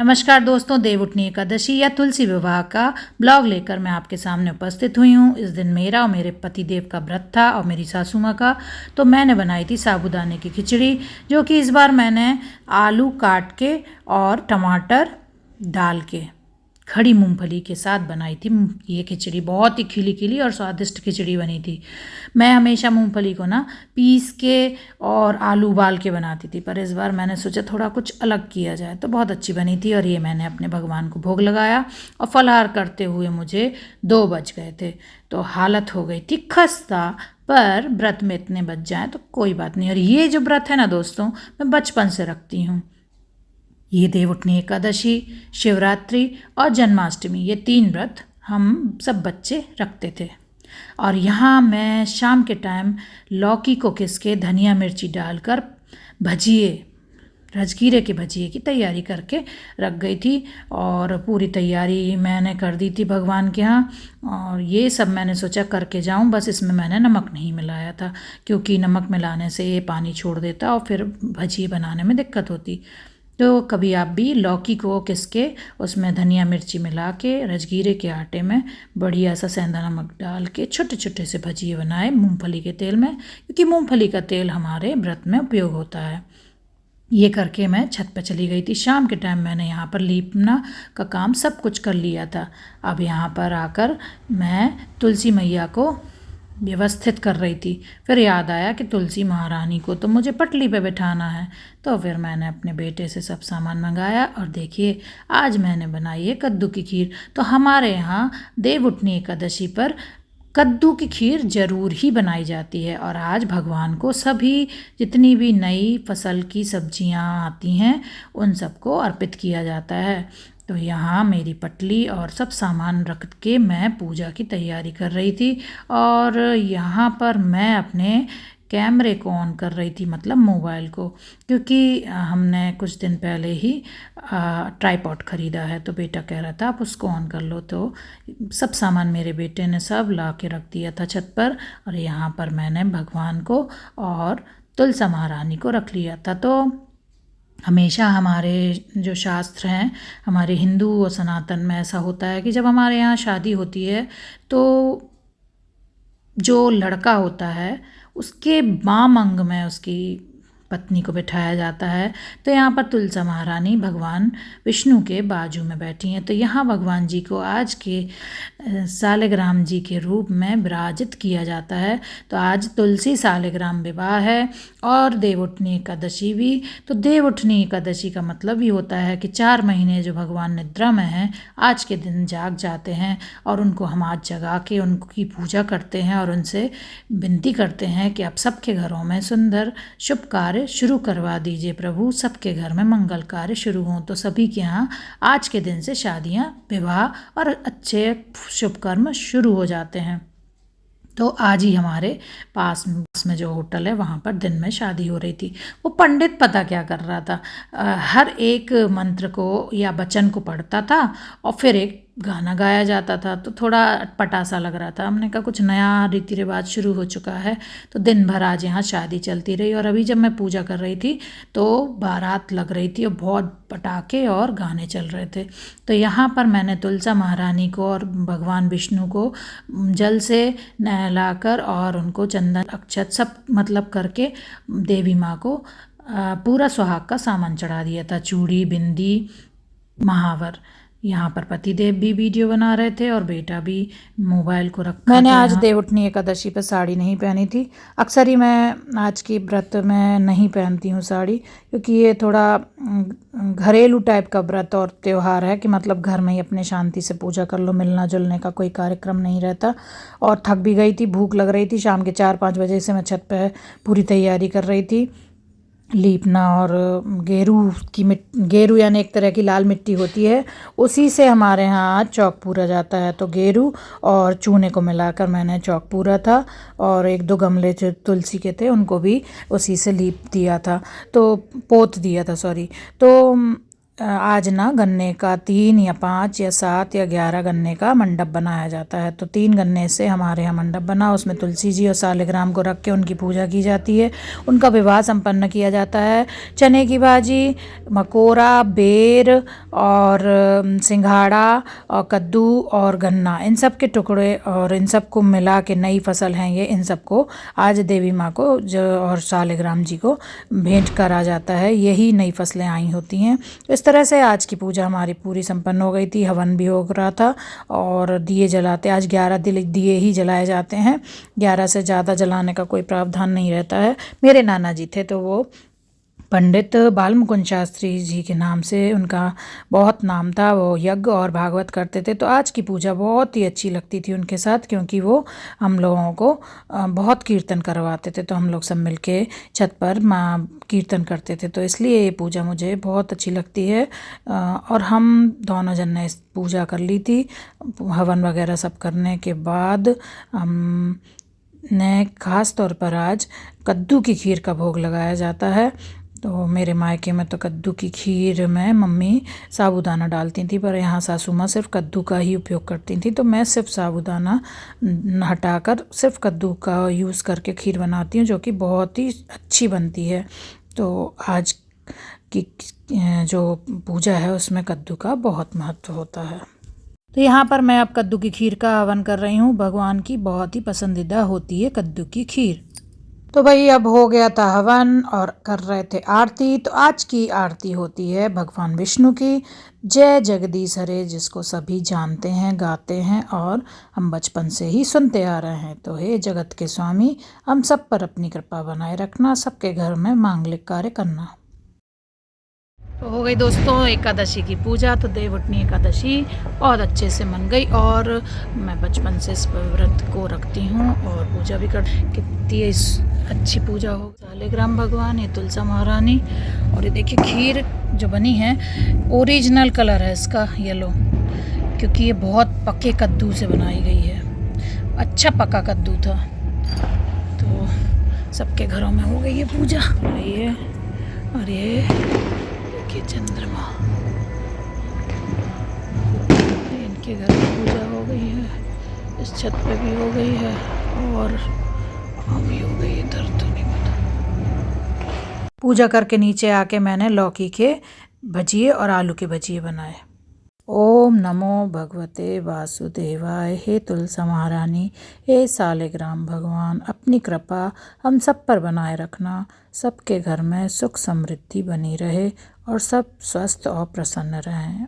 नमस्कार दोस्तों, देवउठनी एकादशी या तुलसी विवाह का ब्लॉग लेकर मैं आपके सामने उपस्थित हुई हूँ। इस दिन मेरा और मेरे पतिदेव का व्रत था और मेरी सासू माँ का। तो मैंने बनाई थी साबूदाने की खिचड़ी, जो कि इस बार मैंने आलू काट के और टमाटर डाल के खड़ी मूंगफली के साथ बनाई थी। ये खिचड़ी बहुत ही खिली खिली और स्वादिष्ट खिचड़ी बनी थी। मैं हमेशा मूंगफली को ना पीस के और आलू उबाल के बनाती थी, पर इस बार मैंने सोचा थोड़ा कुछ अलग किया जाए, तो बहुत अच्छी बनी थी। और ये मैंने अपने भगवान को भोग लगाया और फलाहार करते हुए मुझे 2 बज गए थे। तो हालत हो गई थी खस्ता, पर व्रत में इतने बच जाएँ तो कोई बात नहीं। और ये जो व्रत है ना दोस्तों, मैं बचपन से रखती हूँ। ये देवउठनी एकादशी, शिवरात्रि और जन्माष्टमी, ये 3 व्रत हम सब बच्चे रखते थे। और यहाँ मैं शाम के टाइम लौकी को घिस के धनिया मिर्ची डालकर भजिए, राजगीरे के भजिए की तैयारी करके रख गई थी। और पूरी तैयारी मैंने कर दी थी भगवान के यहाँ। और ये सब मैंने सोचा करके जाऊं, बस इसमें मैंने नमक नहीं मिलाया था, क्योंकि नमक मिलाने से ये पानी छोड़ देता और फिर भजिए बनाने में दिक्कत होती। तो कभी आप भी लौकी को किसके उसमें धनिया मिर्ची मिला के राजगीरे के आटे में बढ़िया सा सेंधा नमक डाल के छोटे छोटे से भजिए बनाए मूंगफली के तेल में, क्योंकि मूंगफली का तेल हमारे व्रत में उपयोग होता है। ये करके मैं छत पर चली गई थी। शाम के टाइम मैंने यहाँ पर लीपना का काम सब कुछ कर लिया था। अब यहाँ पर आकर मैं तुलसी मैया को व्यवस्थित कर रही थी। फिर याद आया कि तुलसी महारानी को तो मुझे पटली पे बिठाना है। तो फिर मैंने अपने बेटे से सब सामान मंगाया और देखिए आज मैंने बनाई है कद्दू की खीर। तो हमारे यहाँ देवउठनी एकादशी पर कद्दू की खीर ज़रूर ही बनाई जाती है। और आज भगवान को सभी जितनी भी नई फसल की सब्जियां आती हैं उन सबको अर्पित किया जाता है। तो यहाँ मेरी पटली और सब सामान रख के मैं पूजा की तैयारी कर रही थी। और यहाँ पर मैं अपने कैमरे को ऑन कर रही थी, मतलब मोबाइल को, क्योंकि हमने कुछ दिन पहले ही ट्राईपॉड ख़रीदा है। तो बेटा कह रहा था आप उसको ऑन कर लो, तो सब सामान मेरे बेटे ने सब ला के रख दिया था छत पर। और यहाँ पर मैंने भगवान को और तुलसी महारानी को रख लिया था। तो हमेशा हमारे जो शास्त्र हैं, हमारे हिंदू और सनातन में ऐसा होता है कि जब हमारे यहाँ शादी होती है तो जो लड़का होता है उसके वाम अंग में उसकी पत्नी को बिठाया जाता है। तो यहाँ पर तुलसी महारानी भगवान विष्णु के बाजू में बैठी हैं। तो यहाँ भगवान जी को आज के सालिग्राम जी के रूप में विराजित किया जाता है। तो आज तुलसी सालिग्राम विवाह है और देवउठनी एकादशी भी। तो देवउठनी एकादशी का मतलब ये होता है कि 4 महीने जो भगवान निद्रा में हैं आज के दिन जाग जाते हैं, और उनको हम आज जगा के उनकी पूजा करते हैं और उनसे विनती करते हैं कि आप सबके घरों में सुंदर शुभ कार्य शुरू करवा दीजिए प्रभु, सबके घर में मंगल कार्य शुरू हों। तो सभी के यहाँ आज के दिन से शादियाँ, विवाह और अच्छे शुभ कर्म शुरू हो जाते हैं। तो आज ही हमारे पास में जो होटल है वहाँ पर दिन में शादी हो रही थी। वो पंडित पता क्या कर रहा था, हर एक मंत्र को या वचन को पढ़ता था और फिर एक गाना गाया जाता था। तो थोड़ा अटपटा सा लग रहा था। हमने कहा कुछ नया रीति रिवाज शुरू हो चुका है। तो दिन भर आज यहाँ शादी चलती रही। और अभी जब मैं पूजा कर रही थी तो बारात लग रही थी और बहुत पटाखे और गाने चल रहे थे। तो यहाँ पर मैंने तुलसी महारानी को और भगवान विष्णु को जल से नहलाकर और उनको चंदन अक्षत सब मतलब करके देवी माँ को पूरा सुहाग का सामान चढ़ा दिया था, चूड़ी, बिंदी, महावर। यहाँ पर पतिदेव भी वीडियो बना रहे थे और बेटा भी मोबाइल को रखा। मैंने आज देवउठनी एकादशी पर साड़ी नहीं पहनी थी। अक्सर ही मैं आज की व्रत में नहीं पहनती हूँ साड़ी, क्योंकि ये थोड़ा घरेलू टाइप का व्रत और त्यौहार है कि मतलब घर में ही अपने शांति से पूजा कर लो, मिलना जुलने का कोई कार्यक्रम नहीं रहता। और थक भी गई थी, भूख लग रही थी। शाम के 4-5 बजे से मैं छत पर पूरी तैयारी कर रही थी। लीपना और गेरू यानी एक तरह की लाल मिट्टी होती है, उसी से हमारे यहाँ आज चौक पूरा जाता है। तो गेरू और चूने को मिलाकर मैंने चौक पूरा था। और 1-2 गमले जो तुलसी के थे उनको भी उसी से लीप दिया था, तो पोत दिया था, सॉरी। तो आज ना गन्ने का 3 या 5 या 7 या 11 गन्ने का मंडप बनाया जाता है। तो 3 गन्ने से हमारे यहाँ मंडप बना, उसमें तुलसी जी और सालिग्राम को रख के उनकी पूजा की जाती है। उनका विवाह संपन्न किया जाता है। चने की भाजी, मकोरा, बेर और सिंघाड़ा और कद्दू और गन्ना, इन सब के टुकड़े और इन सब को मिला के, नई फसल हैं ये, इन सब को आज देवी माँ को जो और सालिग्राम जी को भेंट करा जाता है। यही नई फसलें आई होती हैं। इस तरह से आज की पूजा हमारी पूरी संपन्न हो गई थी। हवन भी हो रहा था और दिए जलाते, आज 11 दिए ही जलाए जाते हैं। 11 से ज़्यादा जलाने का कोई प्रावधान नहीं रहता है। मेरे नाना जी थे तो वो पंडित बालमुकुंद शास्त्री जी के नाम से उनका बहुत नाम था। वो यज्ञ और भागवत करते थे। तो आज की पूजा बहुत ही अच्छी लगती थी उनके साथ, क्योंकि वो हम लोगों को बहुत कीर्तन करवाते थे। तो हम लोग सब मिलके छत पर माँ कीर्तन करते थे। तो इसलिए ये पूजा मुझे बहुत अच्छी लगती है। और हम दोनों जन ने इस पूजा कर ली थी। हवन वगैरह सब करने के बाद हम ने ख़ास तौर पर आज कद्दू की खीर का भोग लगाया जाता है। तो मेरे मायके में तो कद्दू की खीर में मम्मी साबूदाना डालती थी, पर यहाँ सासू माँ सिर्फ कद्दू का ही उपयोग करती थी। तो मैं सिर्फ साबूदाना हटाकर सिर्फ कद्दू का यूज़ करके खीर बनाती हूँ, जो कि बहुत ही अच्छी बनती है। तो आज की जो पूजा है उसमें कद्दू का बहुत महत्व होता है। तो यहाँ पर मैं अब कद्दू की खीर का हवन कर रही हूँ। भगवान की बहुत ही पसंदीदा होती है कद्दू की खीर। तो भाई अब हो गया था हवन और कर रहे थे आरती। तो आज की आरती होती है भगवान विष्णु की, जय जगदीश हरे, जिसको सभी जानते हैं, गाते हैं और हम बचपन से ही सुनते आ रहे हैं। तो हे जगत के स्वामी, हम सब पर अपनी कृपा बनाए रखना, सबके घर में मांगलिक कार्य करना। तो हो गई दोस्तों एकादशी की पूजा। तो देवउठनी एकादशी बहुत अच्छे से मन गई और मैं बचपन से इस व्रत को रखती हूँ और पूजा भी कर। कितनी अच्छी पूजा हो। सालिग्राम भगवान, ये तुलसा महारानी, और ये देखिए खीर जो बनी है, ओरिजिनल कलर है इसका येलो, क्योंकि ये बहुत पक्के कद्दू से बनाई गई है। अच्छा पका कद्दू था। तो सबके घरों में हो गई है पूजा। ये और ये चंद्रमा, इनके घर में पूजा हो गई है। इस छत पे भी हो गई है और अभी हो गई है, इधर तो नहीं पता। पूजा करके नीचे आके मैंने लौकी के भजिए और आलू के भजिए बनाए। ओम नमो भगवते वासुदेवाय। हे तुलसा महारानी, हे सालिग्राम भगवान, अपनी कृपा हम सब पर बनाए रखना, सबके घर में सुख समृद्धि बनी रहे और सब स्वस्थ और प्रसन्न रहें।